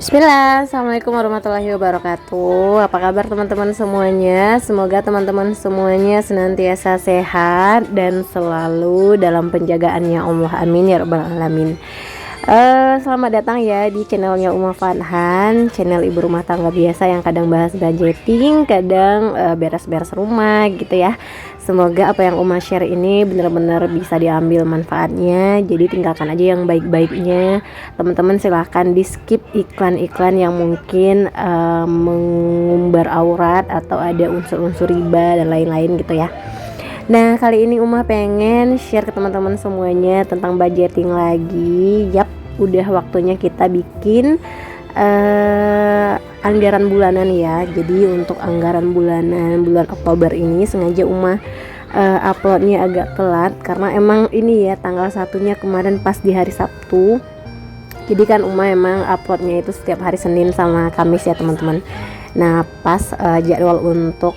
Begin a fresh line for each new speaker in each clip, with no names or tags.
Bismillah, Assalamualaikum warahmatullahi wabarakatuh. Apa kabar teman-teman semuanya? Semoga teman-teman semuanya senantiasa sehat dan selalu dalam penjagaannya Allah. Amin ya rabbal alamin. Selamat datang ya di channelnya Uma Farhan, channel ibu rumah tangga biasa yang kadang bahas budgeting, kadang beres-beres rumah gitu ya. Semoga apa yang Uma share ini benar-benar bisa diambil manfaatnya. Jadi tinggalkan aja yang baik-baiknya. Teman-teman silahkan di skip iklan-iklan yang mungkin mengumbar aurat atau ada unsur-unsur riba dan lain-lain gitu ya. Nah, kali ini Uma pengen share ke teman-teman semuanya tentang budgeting lagi. Yap, udah waktunya kita bikin anggaran bulanan ya. Jadi untuk anggaran bulanan bulan Oktober ini sengaja Uma uploadnya agak telat karena emang ini ya tanggal satunya kemarin pas di hari Sabtu. Jadi kan Uma emang uploadnya itu setiap hari Senin sama Kamis ya teman-teman. Nah pas jadwal untuk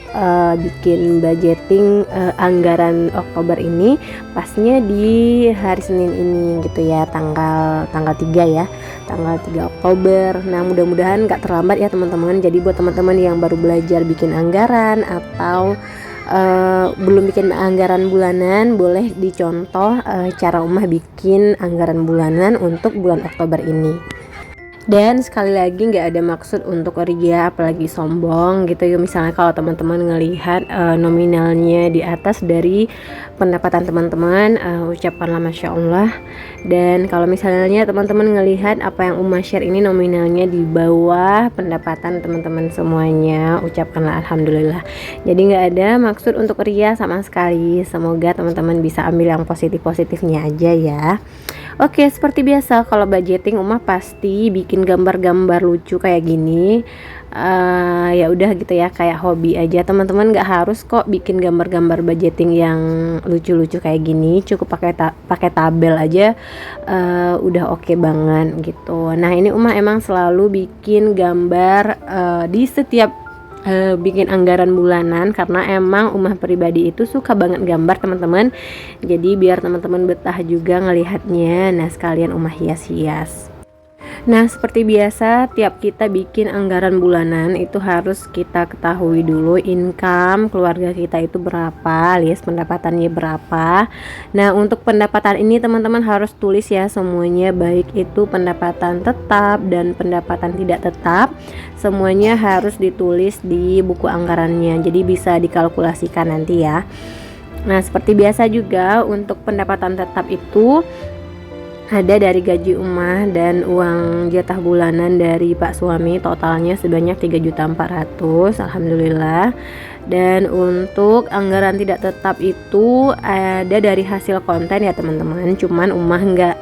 bikin budgeting anggaran Oktober ini pasnya di hari Senin ini gitu ya, tanggal 3 ya, tanggal 3 Oktober. Nah mudah-mudahan gak terlambat ya teman-teman. Jadi buat teman-teman yang baru belajar bikin anggaran atau belum bikin anggaran bulanan, boleh dicontoh cara Umah bikin anggaran bulanan untuk bulan Oktober ini. Dan sekali lagi nggak ada maksud untuk ria apalagi sombong gitu ya. Misalnya kalau teman-teman ngelihat nominalnya di atas dari pendapatan teman-teman, ucapkanlah Masya Allah. Dan kalau misalnya teman-teman ngelihat apa yang Uma share ini nominalnya di bawah pendapatan teman-teman semuanya, ucapkanlah Alhamdulillah. Jadi nggak ada maksud untuk ria sama sekali. Semoga teman-teman bisa ambil yang positif-positifnya aja ya. Oke, seperti biasa kalau budgeting Uma pasti bikin gambar-gambar lucu kayak gini. Ya udah gitu ya, kayak hobi aja teman-teman, nggak harus kok bikin gambar-gambar budgeting yang lucu-lucu kayak gini. Cukup pakai tabel aja udah oke banget gitu. Nah ini Uma emang selalu bikin gambar di setiap bikin anggaran bulanan karena emang Umah pribadi itu suka banget gambar teman-teman. Jadi biar teman-teman betah juga ngelihatnya. Nah sekalian Umah hias-hias. Nah seperti biasa tiap kita bikin anggaran bulanan itu harus kita ketahui dulu income keluarga kita itu berapa, alias pendapatannya berapa. Nah untuk pendapatan ini teman-teman harus tulis ya semuanya, baik itu pendapatan tetap dan pendapatan tidak tetap. Semuanya harus ditulis di buku anggarannya, jadi bisa dikalkulasikan nanti ya. Nah seperti biasa juga untuk pendapatan tetap itu ada dari gaji Umah dan uang jatah bulanan dari Pak suami, totalnya sebanyak 3.400.000, alhamdulillah. Dan untuk anggaran tidak tetap itu ada dari hasil konten ya teman-teman, cuman Umah nggak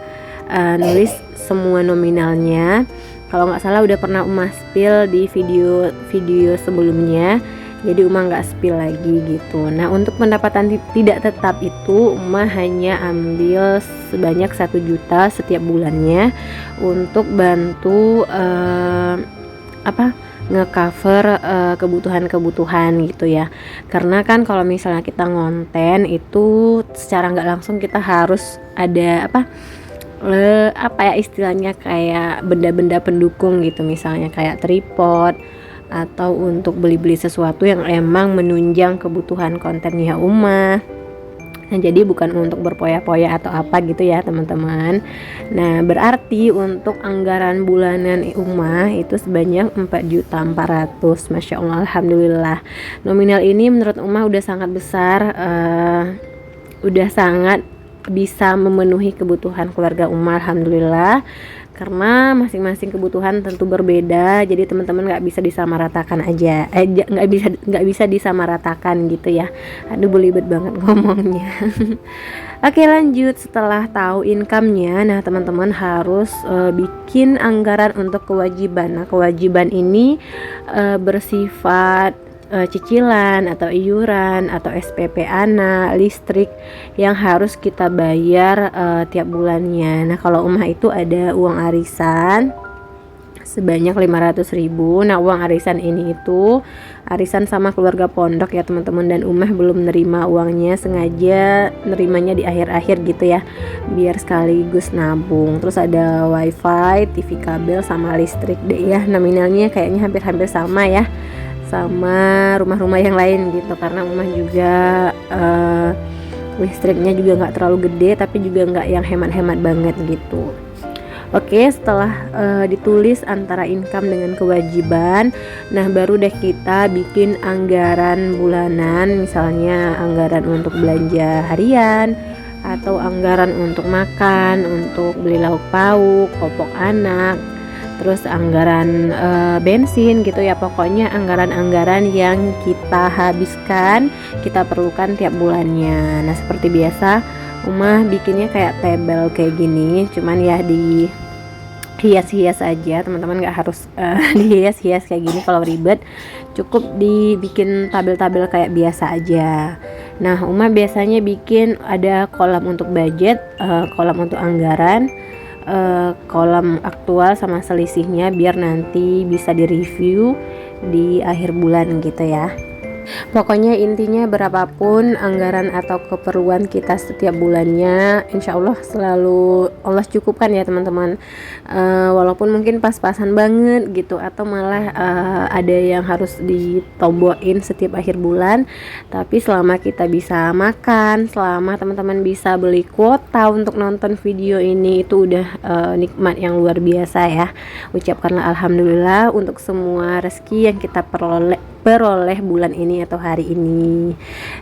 nulis semua nominalnya. Kalau nggak salah udah pernah Umah spill di video sebelumnya, jadi Umah nggak spill lagi gitu. Nah untuk pendapatan tidak tetap itu Umah hanya ambil sebanyak 1 juta setiap bulannya untuk bantu ngecover kebutuhan-kebutuhan gitu ya. Karena kan kalau misalnya kita ngonten itu secara nggak langsung kita harus ada istilahnya kayak benda-benda pendukung gitu, misalnya kayak tripod atau untuk beli-beli sesuatu yang emang menunjang kebutuhan kontennya Umah. Nah jadi bukan untuk berpoya-poya atau apa gitu ya teman-teman. Nah berarti untuk anggaran bulanan Umah itu sebanyak 4.400.000, Masya Allah, alhamdulillah. Nominal ini menurut Umah udah sangat besar, udah sangat bisa memenuhi kebutuhan keluarga Umar, alhamdulillah. Karena masing-masing kebutuhan tentu berbeda, jadi teman-teman nggak bisa disamaratakan aja, nggak bisa disamaratakan gitu ya. Aduh belibet banget ngomongnya. Oke lanjut, setelah tahu income-nya, nah teman-teman harus bikin anggaran untuk kewajiban. Nah kewajiban ini bersifat cicilan atau iuran atau SPP anak, listrik yang harus kita bayar tiap bulannya. Nah kalau Umah itu ada uang arisan, sebanyak 500.000. Nah, uang arisan ini itu arisan sama keluarga pondok ya teman-teman, dan Umah belum nerima uangnya, sengaja nerimanya di akhir-akhir gitu ya, biar sekaligus nabung. Terus ada wifi, TV kabel sama listrik deh ya, nominalnya kayaknya hampir-hampir sama ya sama rumah-rumah yang lain gitu, karena Umah juga listriknya juga nggak terlalu gede tapi juga nggak yang hemat-hemat banget gitu. Oke, setelah ditulis antara income dengan kewajiban, nah baru deh kita bikin anggaran bulanan, misalnya anggaran untuk belanja harian atau anggaran untuk makan, untuk beli lauk pauk, popok anak, terus anggaran bensin gitu ya, pokoknya anggaran-anggaran yang kita habiskan, kita perlukan tiap bulannya. Nah, seperti biasa Umah bikinnya kayak tabel kayak gini, cuman ya di hias-hias aja teman-teman, nggak harus dihias-hias kayak gini kalau ribet, cukup dibikin tabel-tabel kayak biasa aja. Nah, Uma biasanya bikin ada kolom untuk budget, kolom untuk anggaran, kolom aktual sama selisihnya, biar nanti bisa direview di akhir bulan gitu ya. Pokoknya intinya berapapun anggaran atau keperluan kita setiap bulannya, insya Allah selalu Allah cukupkan ya teman-teman. Walaupun mungkin pas-pasan banget gitu, atau malah ada yang harus ditomboin setiap akhir bulan, tapi selama kita bisa makan, selama teman-teman bisa beli kuota untuk nonton video ini, itu udah nikmat yang luar biasa ya. Ucapkanlah alhamdulillah untuk semua rezeki yang kita peroleh bulan ini atau hari ini.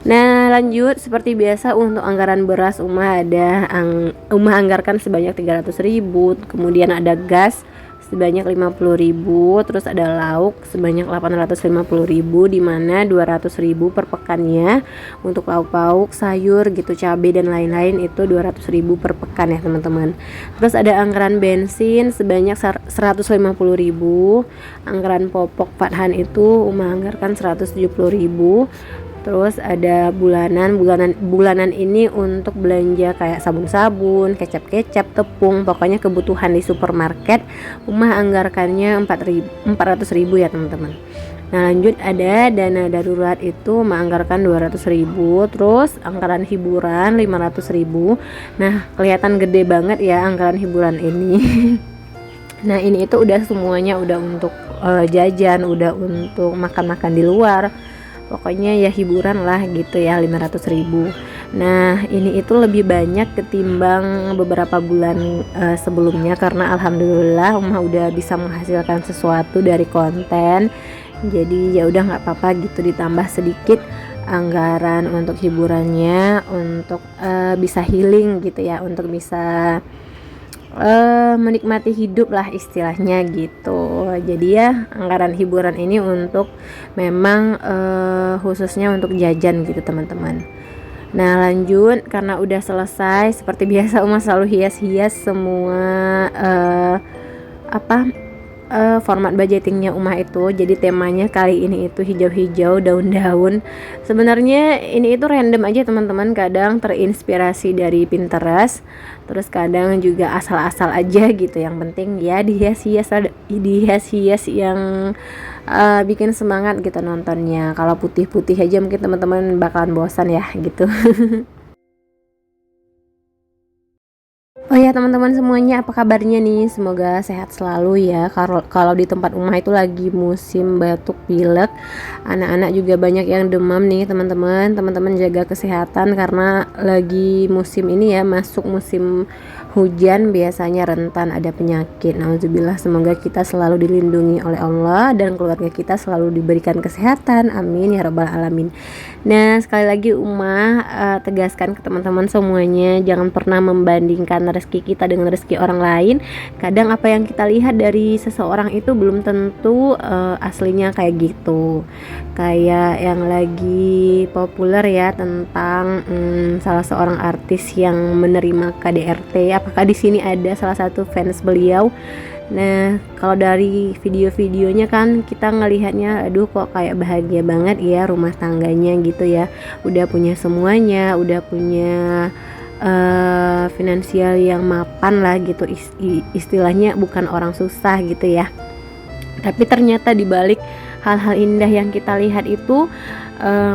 Nah, lanjut seperti biasa untuk anggaran beras, Umah anggarkan sebanyak 300.000, kemudian ada gas sebanyak 50.000, terus ada lauk sebanyak 850.000, dimana 200.000 per pekannya untuk lauk pauk, sayur gitu, cabai dan lain-lain itu 200.000 per pekan ya teman-teman. Terus ada anggaran bensin sebanyak 150.000, anggaran popok Fathan itu Umah anggarkan 170.000. Terus ada bulanan ini untuk belanja kayak sabun-sabun, kecap-kecap, tepung, pokoknya kebutuhan di supermarket Umah anggarkannya 400.000 ya teman-teman. Nah, lanjut ada dana darurat itu Umah anggarkan 200.000, terus anggaran hiburan 500.000. Nah, kelihatan gede banget ya anggaran hiburan ini. Nah, ini itu udah semuanya udah untuk jajan, udah untuk makan-makan di luar. Pokoknya ya hiburan lah gitu ya, 500.000. Nah, ini itu lebih banyak ketimbang beberapa bulan sebelumnya, karena alhamdulillah Umah udah bisa menghasilkan sesuatu dari konten. Jadi ya udah nggak apa-apa gitu, ditambah sedikit anggaran untuk hiburannya, untuk bisa healing gitu ya, untuk bisa menikmati hidup lah istilahnya gitu. Jadi ya anggaran hiburan ini untuk memang khususnya untuk jajan gitu teman-teman. Nah, lanjut karena udah selesai, seperti biasa Umah selalu hias-hias semua format budgetingnya Umah itu. Jadi temanya kali ini itu hijau-hijau, daun-daun. Sebenarnya ini itu random aja teman-teman, kadang terinspirasi dari Pinterest, terus kadang juga asal-asal aja gitu. Yang penting ya dihias-hias yang bikin semangat gitu nontonnya. Kalau putih-putih aja mungkin teman-teman bakalan bosan ya gitu. Oh ya teman-teman semuanya, apa kabarnya nih? Semoga sehat selalu ya. Kalau di tempat Umah itu lagi musim batuk pilek, anak-anak juga banyak yang demam nih teman-teman. Teman-teman jaga kesehatan karena lagi musim ini ya, masuk musim hujan, biasanya rentan ada penyakit. Nauzubillah, semoga kita selalu dilindungi oleh Allah dan keluarga kita selalu diberikan kesehatan. Amin ya rabbal alamin. Nah, sekali lagi Umah tegaskan ke teman-teman semuanya, jangan pernah membandingkan rezeki kita dengan rezeki orang lain. Kadang apa yang kita lihat dari seseorang itu belum tentu aslinya kayak gitu. Kayak yang lagi populer ya tentang salah seorang artis yang menerima KDRT. Apakah di sini ada salah satu fans beliau? Nah, kalau dari video-videonya kan kita ngelihatnya, aduh kok kayak bahagia banget ya rumah tangganya gitu ya. Udah punya semuanya, udah punya finansial yang mapan lah gitu, istilahnya bukan orang susah gitu ya. Tapi ternyata di balik hal-hal indah yang kita lihat itu,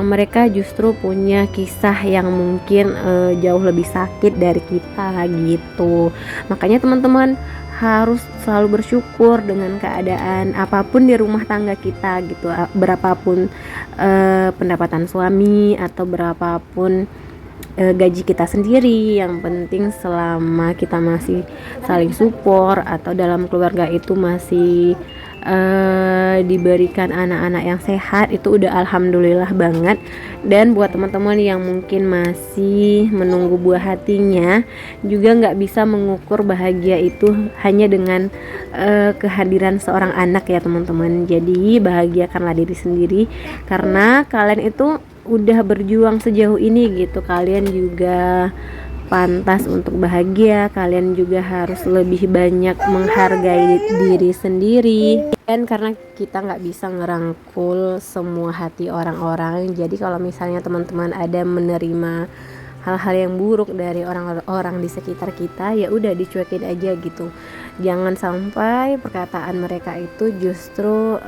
mereka justru punya kisah yang mungkin jauh lebih sakit dari kita gitu. Makanya teman-teman harus selalu bersyukur dengan keadaan apapun di rumah tangga kita gitu, berapapun pendapatan suami atau berapapun gaji kita sendiri. Yang penting selama kita masih saling support atau dalam keluarga itu masih diberikan anak-anak yang sehat, itu udah alhamdulillah banget. Dan buat teman-teman yang mungkin masih menunggu buah hatinya, juga nggak bisa mengukur bahagia itu hanya dengan kehadiran seorang anak ya teman-teman. Jadi bahagiakanlah diri sendiri, karena kalian itu udah berjuang sejauh ini gitu. Kalian juga pantas untuk bahagia, kalian juga harus lebih banyak menghargai diri sendiri. Dan karena kita nggak bisa ngerangkul semua hati orang-orang, jadi kalau misalnya teman-teman ada menerima hal-hal yang buruk dari orang-orang di sekitar kita, ya udah dicuekin aja gitu. Jangan sampai perkataan mereka itu justru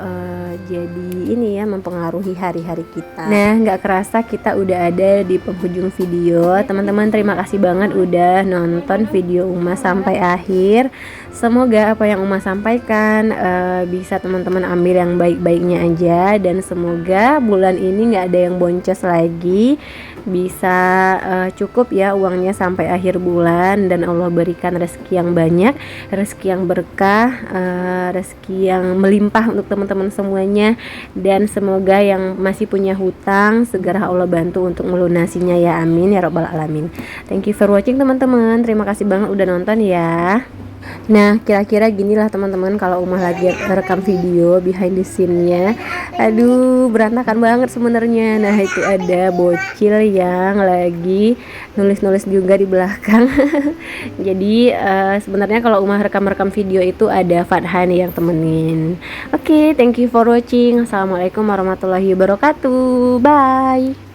jadi ini ya, mempengaruhi hari-hari kita. Nah, nggak kerasa kita udah ada di penghujung video. Teman-teman terima kasih banget udah nonton video Uma sampai akhir. Semoga apa yang Uma sampaikan bisa teman-teman ambil yang baik-baiknya aja, dan semoga bulan ini nggak ada yang boncos lagi, bisa cukup ya uangnya sampai akhir bulan, dan Allah berikan rezeki yang banyak, rezeki yang berkah, rezeki yang melimpah untuk teman-teman semuanya. Dan semoga yang masih punya hutang segera Allah bantu untuk melunasinya ya, amin ya robbal alamin. Thank you for watching teman-teman, terima kasih banget udah nonton ya. Nah, kira-kira ginilah teman-teman kalau Uma lagi rekam video behind the scene-nya. Aduh, berantakan banget sebenarnya. Nah, itu ada bocil yang lagi nulis-nulis juga di belakang. Jadi, sebenarnya kalau Uma rekam-rekam video itu ada Fadhan yang temenin. Oke, thank you for watching. Assalamualaikum warahmatullahi wabarakatuh. Bye.